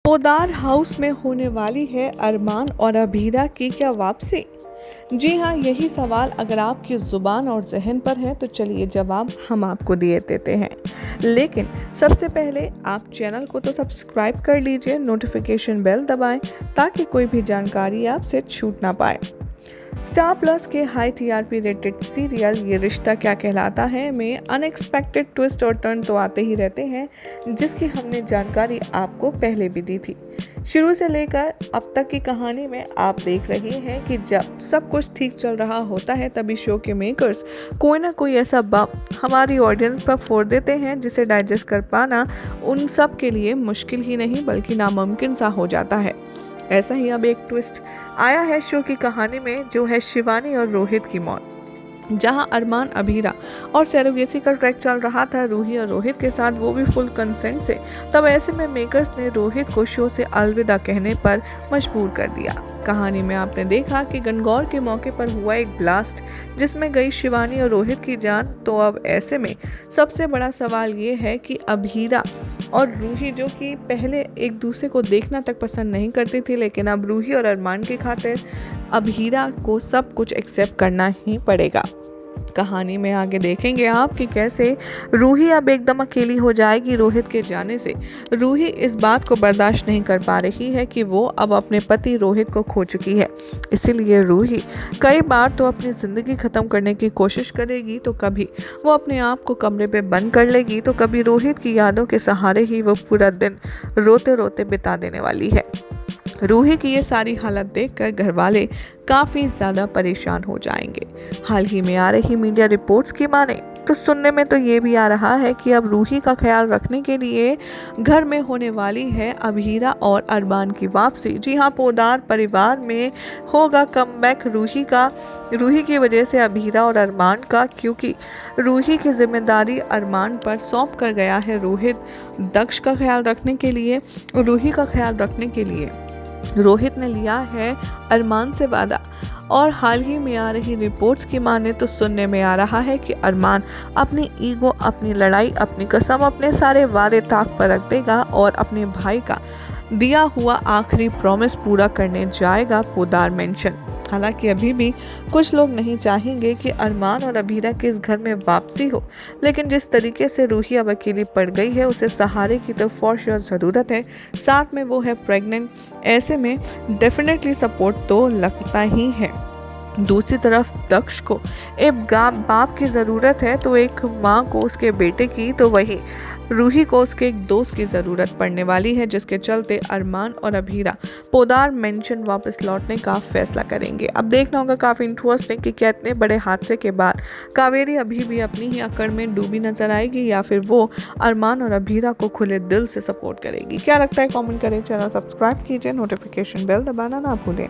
Poddar house में होने वाली है अरमान और अभीरा की क्या वापसी? जी हाँ, यही सवाल अगर आपकी ज़ुबान और ज़हन पर है तो चलिए जवाब हम आपको दिए देते हैं। लेकिन सबसे पहले आप चैनल को तो सब्सक्राइब कर लीजिए, नोटिफिकेशन बेल दबाएं ताकि कोई भी जानकारी आपसे छूट ना पाए। स्टार प्लस के हाई टीआरपी रेटेड सीरियल ये रिश्ता क्या कहलाता है में अनएक्सपेक्टेड ट्विस्ट और टर्न तो आते ही रहते हैं, जिसकी हमने जानकारी आपको पहले भी दी थी। शुरू से लेकर अब तक की कहानी में आप देख रहे हैं कि जब सब कुछ ठीक चल रहा होता है तभी शो के मेकर्स कोई ना कोई ऐसा बम हमारी ऑडियंस पर फोड़ देते हैं जिसे डाइजेस्ट कर पाना उन सब के लिए मुश्किल ही नहीं बल्कि नामुमकिन सा हो जाता है। ऐसा ही अब एक ट्विस्ट आया है शो की कहानी में, जो है शिवानी और रोहित की मौत। जहां अरमान अभीरा और सरोगेसी का ट्रैक चल रहा था रूही और रोहित के साथ, वो भी फुल कंसेंट से, तब ऐसे में मेकर्स ने रोहित को शो से अलविदा कहने पर मजबूर कर दिया। कहानी में आपने देखा कि गणगौर के मौके पर हुआ एक ब्लास्ट जिसमें गई शिवानी और रोहित की जान। तो अब ऐसे में सबसे बड़ा सवाल ये है कि अभीरा और रूही, जो कि पहले एक दूसरे को देखना तक पसंद नहीं करती थी, लेकिन अब रूही और अरमान की खातिर अभीरा को सब कुछ एक्सेप्ट करना ही पड़ेगा। कहानी में आगे देखेंगे आप कि कैसे रूही अब एकदम अकेली हो जाएगी रोहित के जाने से। रूही इस बात को बर्दाश्त नहीं कर पा रही है कि वो अब अपने पति रोहित को खो चुकी है, इसीलिए रूही कई बार तो अपनी ज़िंदगी ख़त्म करने की कोशिश करेगी, तो कभी वो अपने आप को कमरे पे बंद कर लेगी, तो कभी रोहित की यादों के सहारे ही वो पूरा दिन रोते रोते बिता देने वाली है। रूही की ये सारी हालत देखकर घरवाले काफ़ी ज़्यादा परेशान हो जाएंगे। हाल ही में आ रही मीडिया रिपोर्ट्स की माने तो सुनने में तो ये भी आ रहा है कि अब रूही का ख्याल रखने के लिए घर में होने वाली है अभीरा और अरमान की वापसी। जी हाँ, पोदार परिवार में होगा कमबैक रूही का, रूही की वजह से अभीरा और अरमान का, क्योंकि रूही की जिम्मेदारी अरमान पर सौंप कर गया है रोहित। दक्ष का ख्याल रखने के लिए, रूही का ख्याल रखने के लिए रोहित ने लिया है अरमान से वादा। और हाल ही में आ रही रिपोर्ट्स की माने तो सुनने में आ रहा है कि अरमान अपनी ईगो, अपनी लड़ाई, अपनी कसम, अपने सारे वादे ताक पर रख देगा और अपने भाई का दिया हुआ आखिरी प्रॉमिस पूरा करने जाएगा पोदार मेंशन। हालांकि अभी भी कुछ लोग नहीं चाहेंगे कि अरमान और अभीरा के इस घर में वापसी हो, लेकिन जिस तरीके से रूही अब अकेली पड़ गई है उसे सहारे की तो फॉर श्योर ज़रूरत है, साथ में वो है प्रेग्नेंट। ऐसे में डेफिनेटली सपोर्ट तो लगता ही है। दूसरी तरफ दक्ष को एक बाप की ज़रूरत है, तो एक माँ को उसके बेटे की, तो वही रूही को उसके एक दोस्त की ज़रूरत पड़ने वाली है, जिसके चलते अरमान और अभीरा पोदार मेंशन वापस लौटने का फैसला करेंगे। अब देखना होगा काफ़ी इंटरेस्टिंग कि क्या इतने बड़े हादसे के बाद कावेरी अभी भी अपनी ही अकड़ में डूबी नजर आएगी या फिर वो अरमान और अभीरा को खुले दिल से सपोर्ट करेगी। क्या लगता है कमेंट करें, चैनल सब्सक्राइब कीजिए, नोटिफिकेशन बेल दबाना ना भूलें।